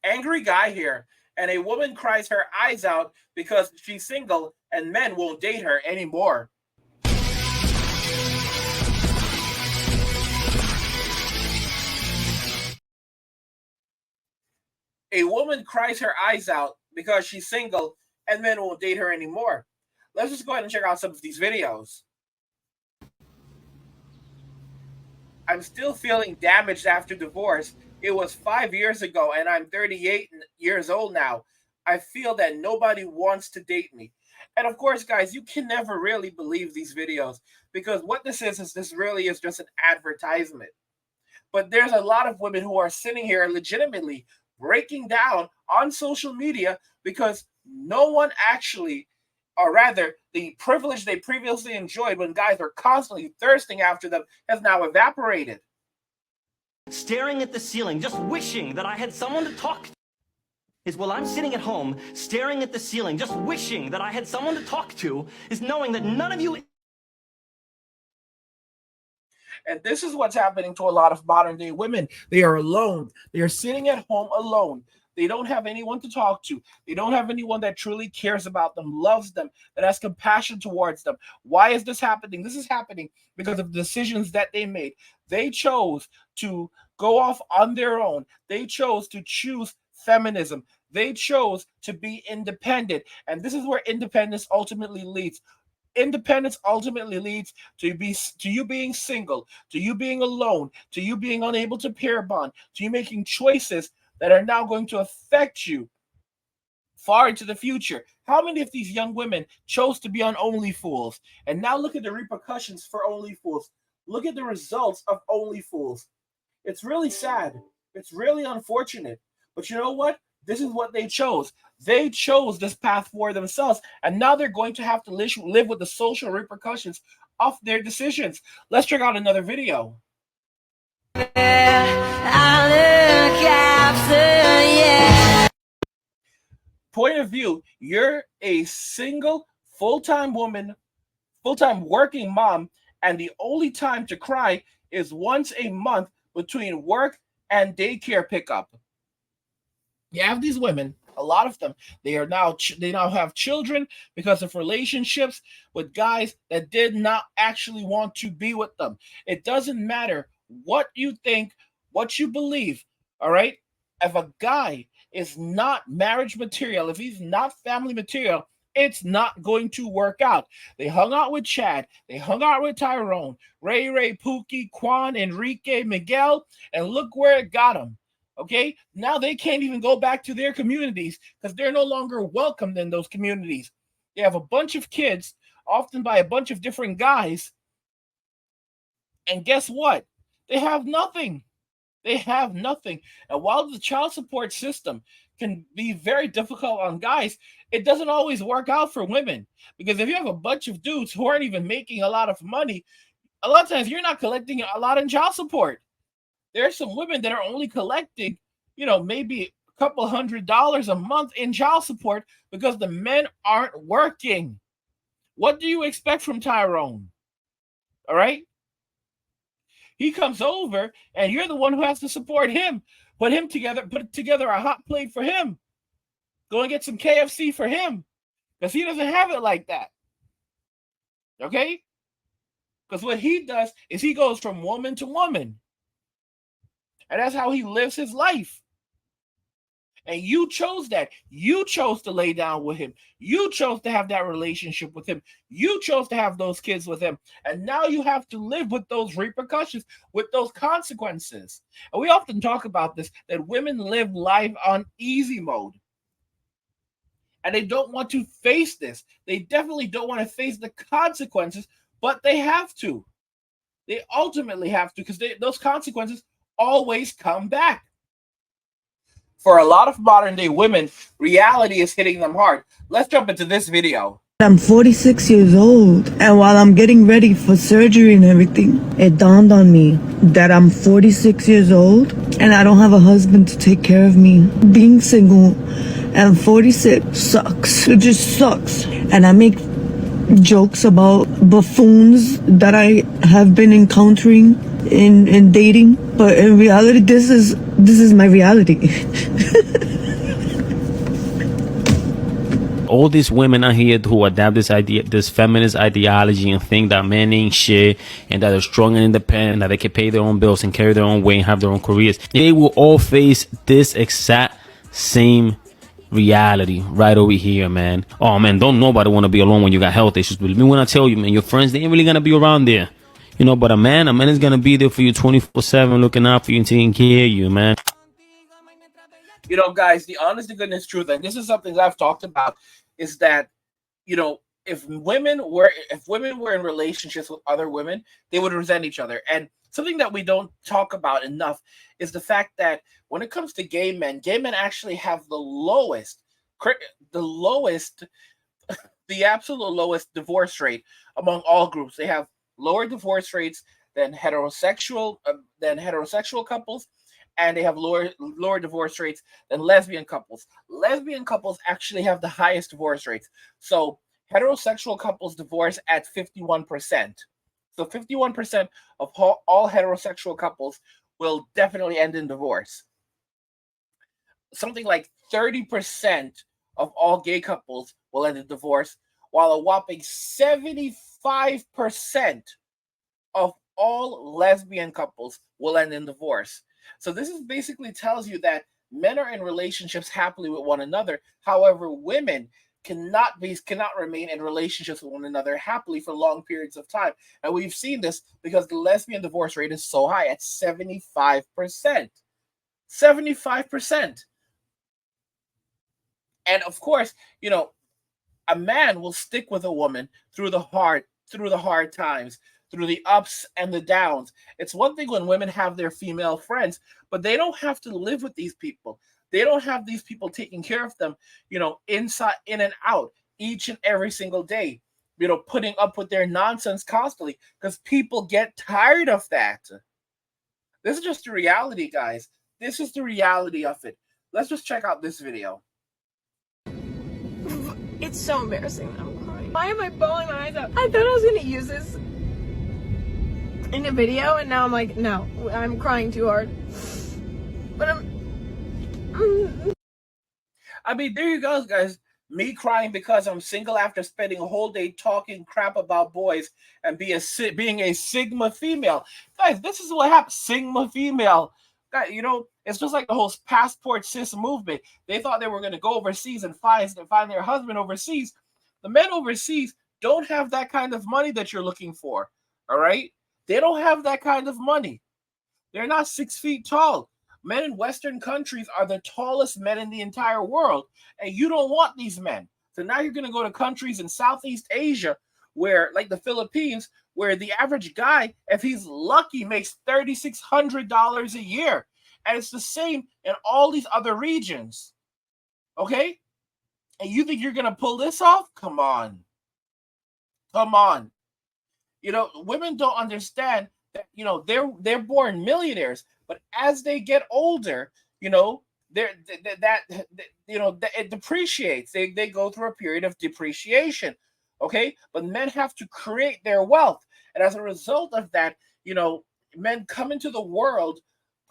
Angry guy here, and a woman cries her eyes out because she's single and men won't date her anymore. A woman cries her eyes out because she's single and men won't date her anymore. Let's just go ahead and check out some of these videos. I'm still feeling damaged after divorce. It was 5 years ago and I'm 38 years old now. I feel that nobody wants to date me. And of course, guys, you can never really believe these videos because what this is this really is just an advertisement. But there's a lot of women who are sitting here legitimately breaking down on social media because no one actually, or rather, the privilege they previously enjoyed when guys were constantly thirsting after them has now evaporated. Staring at the ceiling, just wishing that I had someone to talk to. Is while I'm sitting at home, staring at the ceiling, just wishing that I had someone to talk to, is knowing that none of you... And this is what's happening to a lot of modern day women. They are alone. They are sitting at home alone. They don't have anyone to talk to. They don't have anyone that truly cares about them, loves them, that has compassion towards them. Why is this happening? This is happening because of decisions that they made. They chose to go off on their own. They chose to choose feminism. They chose to be independent. And this is where independence ultimately leads. Independence ultimately leads to you being single, to you being alone, to you being unable to pair bond, to you making choices that are now going to affect you far into the future. How many of these young women chose to be on OnlyFools? And now look at the repercussions for OnlyFools. Look at the results of OnlyFools. It's really sad. It's really unfortunate. But you know what? This is what they chose. They chose this path for themselves, and now they're going to have to live with the social repercussions of their decisions. Let's check out another video. Point of view, you're a single, full-time woman, full-time working mom, and the only time to cry is once a month between work and daycare pickup. You have these women, a lot of them, they now have children because of relationships with guys that did not actually want to be with them. It doesn't matter what you think, what you believe, all right? If a guy is not marriage material, if he's not family material, it's not going to work out. They hung out with Chad. They hung out with Tyrone, Ray, Pookie, Quan, Enrique, Miguel, and look where it got them. Okay, now they can't even go back to their communities because they're no longer welcomed in those communities. They have a bunch of kids, often by a bunch of different guys. And guess what? They have nothing. They have nothing. And while the child support system can be very difficult on guys, it doesn't always work out for women. Because if you have a bunch of dudes who aren't even making a lot of money, a lot of times you're not collecting a lot in child support. There are some women that are only collecting, maybe a couple $100 a month in child support because the men aren't working. What do you expect from Tyrone? All right? He comes over and you're the one who has to support him. Put together a hot plate for him. Go and get some KFC for him because he doesn't have it like that. Okay? Because what he does is he goes from woman to woman. And that's how he lives his life. And you chose that. You chose to lay down with him. You chose to have that relationship with him. You chose to have those kids with him. And now you have to live with those repercussions, with those consequences. And we often talk about this, that women live life on easy mode. And they don't want to face this. They definitely don't want to face the consequences, but they have to. They ultimately have to because those consequences always come back. For a lot of modern day women, reality is hitting them hard. Let's jump into this video. I'm 46 years old, and while I'm getting ready for surgery and everything, it dawned on me that I'm 46 years old and I don't have a husband to take care of me. Being single and 46 sucks. It just sucks. And I make jokes about buffoons that I have been encountering in dating, but in reality, this is my reality. all these women out here who adapt this idea, this feminist ideology, and think that men ain't shit and that they're strong and independent, and that they can pay their own bills and carry their own weight and have their own careers, they will all face this exact same reality right over here, man. Oh man, don't nobody want to be alone when you got health issues. Believe me when I tell you, man, your friends, they ain't really gonna be around there. You know, but a man is gonna be there for you 24/7, looking out for you and taking care of you, man. You know, guys, the honest to goodness truth, and this is something that I've talked about, is that, you know, if women were in relationships with other women, they would resent each other. And something that we don't talk about enough is the fact that when it comes to gay men actually have the absolute lowest divorce rate among all groups. They have lower divorce rates than heterosexual couples, and they have lower divorce rates than lesbian couples. Lesbian couples actually have the highest divorce rates. So heterosexual couples divorce at 51%. So 51% of all heterosexual couples will definitely end in divorce. Something like 30% of all gay couples will end in divorce, while a whopping 75% of all lesbian couples will end in divorce. So this is basically tells you that men are in relationships happily with one another. However, women cannot remain in relationships with one another happily for long periods of time. And we've seen this because the lesbian divorce rate is so high at 75%. 75%. And of course, you know, a man will stick with a woman through the hard times, through the ups and the downs. It's one thing when women have their female friends, but they don't have to live with these people. They don't have these people taking care of them, you know, inside, in and out, each and every single day, you know, putting up with their nonsense constantly, because people get tired of that. This is just the reality, guys. This is the reality of it. Let's just check out this video. It's so embarrassing. I'm crying. Why am I bawling my eyes out? I thought I was gonna use this in a video, and now I'm like, no, I'm crying too hard. But I mean, there you go, guys. Me crying because I'm single after spending a whole day talking crap about boys and being a Sigma female. Guys, this is what happens. Sigma female. You know, it's just like the whole passport cis movement. They thought they were going to go overseas and find their husband overseas. The men overseas don't have that kind of money that you're looking for. All right? They don't have that kind of money. They're not 6 feet tall. Men in Western countries are the tallest men in the entire world, and you don't want these men. So now you're going to go to countries in Southeast Asia where, like the Philippines, where the average guy, if he's lucky, makes $3,600 a year. And it's the same in all these other regions. Okay? And you think you're going to pull this off? Come on. Come on. You know, women don't understand that, you know, they're born millionaires, but as they get older, you know, it depreciates. They go through a period of depreciation. Okay, but men have to create their wealth, and as a result of that, you know, men come into the world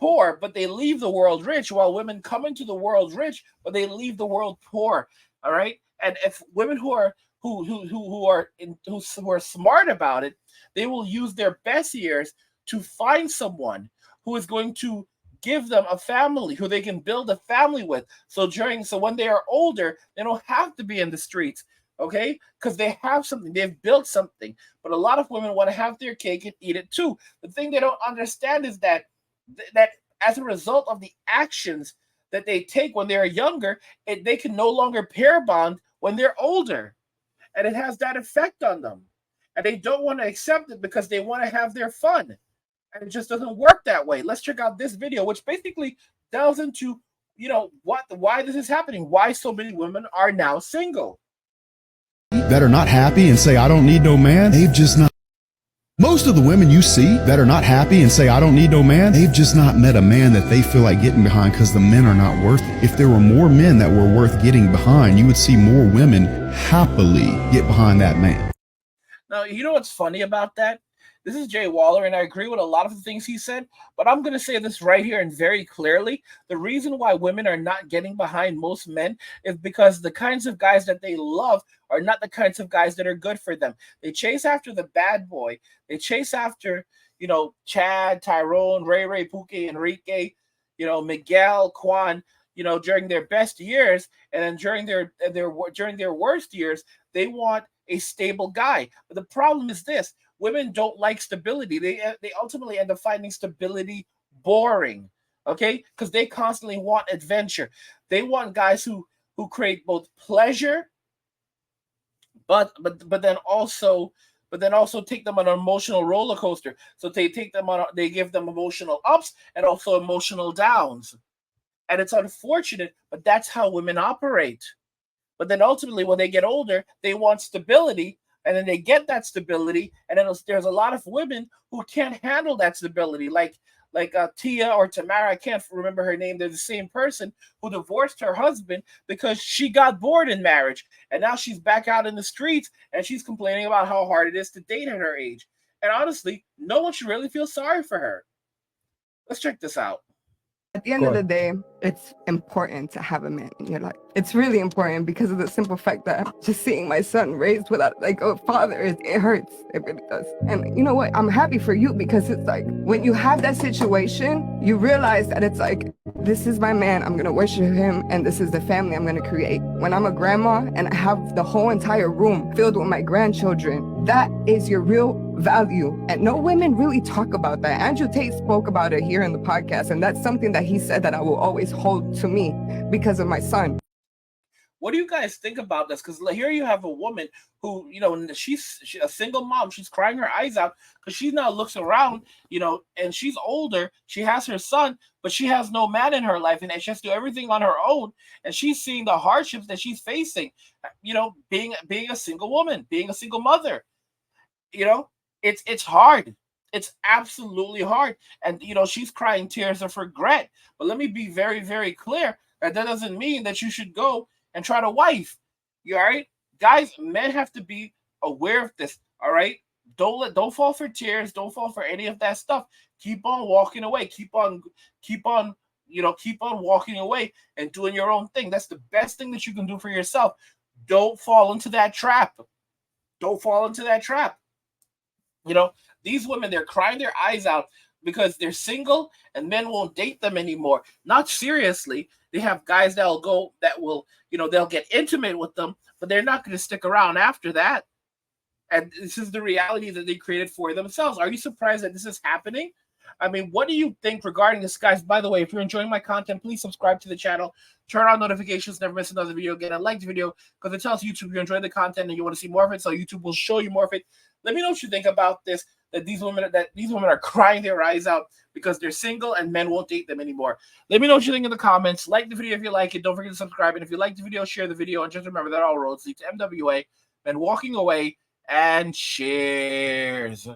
poor, but they leave the world rich, while women come into the world rich, but they leave the world poor. All right, and if women who are smart about it, they will use their best years to find someone who is going to give them a family, who they can build a family with. So when they are older, they don't have to be in the streets. Okay, because they have something, they've built something. But a lot of women want to have their cake and eat it too. The thing they don't understand is that as a result of the actions that they take when they're younger, they can no longer pair bond when they're older, and it has that effect on them. And they don't want to accept it because they want to have their fun, and it just doesn't work that way. Let's check out this video, which basically delves into, you know, why this is happening, why so many women are now single. That are not happy and say, I don't need no man, they've just not. Most of the women you see that are not happy and say, I don't need no man, they've just not met a man that they feel like getting behind, because the men are not worth it. If there were more men that were worth getting behind, you would see more women happily get behind that man. Now, you know what's funny about that? This is Jay Waller, and I agree with a lot of the things he said, but I'm going to say this right here and very clearly. The reason why women are not getting behind most men is because the kinds of guys that they love are not the kinds of guys that are good for them. They chase after the bad boy. They chase after, Chad, Tyrone, Ray, Pookie, Enrique, Miguel, Quan, during their best years, and then during their worst years, they want a stable guy. But the problem is this: women don't like stability. They ultimately end up finding stability boring. Okay, because they constantly want adventure. They want guys who create both pleasure, but then also take them on an emotional roller coaster. So they give them emotional ups and also emotional downs. And it's unfortunate, but that's how women operate. But then ultimately, when they get older, they want stability, and then they get that stability, and then there's a lot of women who can't handle that stability, like Tia or Tamara. I can't remember her name. They're the same person who divorced her husband because she got bored in marriage, and now she's back out in the streets, and she's complaining about how hard it is to date at her age. And honestly, no one should really feel sorry for her. Let's check this out. At the end of the day, it's important to have a man in your life. It's really important because of the simple fact that just seeing my son raised without a father, it hurts. It really does. And you know what? I'm happy for you because it's like when you have that situation, you realize that it's like, this is my man, I'm going to worship him, and this is the family I'm going to create. When I'm a grandma and I have the whole entire room filled with my grandchildren, that is your real value. And no women really talk about that. Andrew Tate spoke about it here in the podcast, and that's something that he said that I will always hold to me because of my son. What do you guys think about this? Because here you have a woman who, she's a single mom. She's crying her eyes out because she now looks around, and she's older. She has her son, but she has no man in her life, and she has to do everything on her own. And she's seeing the hardships that she's facing, being a single woman, being a single mother. It's hard. It's absolutely hard. And, she's crying tears of regret. But let me be very, very clear that doesn't mean that you should go and try to wife. You all right? Guys, men have to be aware of this. All right? Don't fall for tears. Don't fall for any of that stuff. Keep on walking away. Keep on walking away and doing your own thing. That's the best thing that you can do for yourself. Don't fall into that trap. Don't fall into that trap. These women, they're crying their eyes out because they're single and men won't date them anymore. Not seriously. They have guys they'll get intimate with them, but they're not going to stick around after that. And this is the reality that they created for themselves. Are you surprised that this is happening? I mean, what do you think regarding this, guys? By the way, if you're enjoying my content, please subscribe to the channel. Turn on notifications, never miss another video again, and like the video because it tells YouTube you enjoy the content and you want to see more of it, so YouTube will show you more of it. Let me know what you think about this, that these women are crying their eyes out because they're single and men won't date them anymore. Let me know what you think in the comments. Like the video if you like it. Don't forget to subscribe. And if you like the video, share the video. And just remember that all roads lead to MWA. And walking away, and cheers.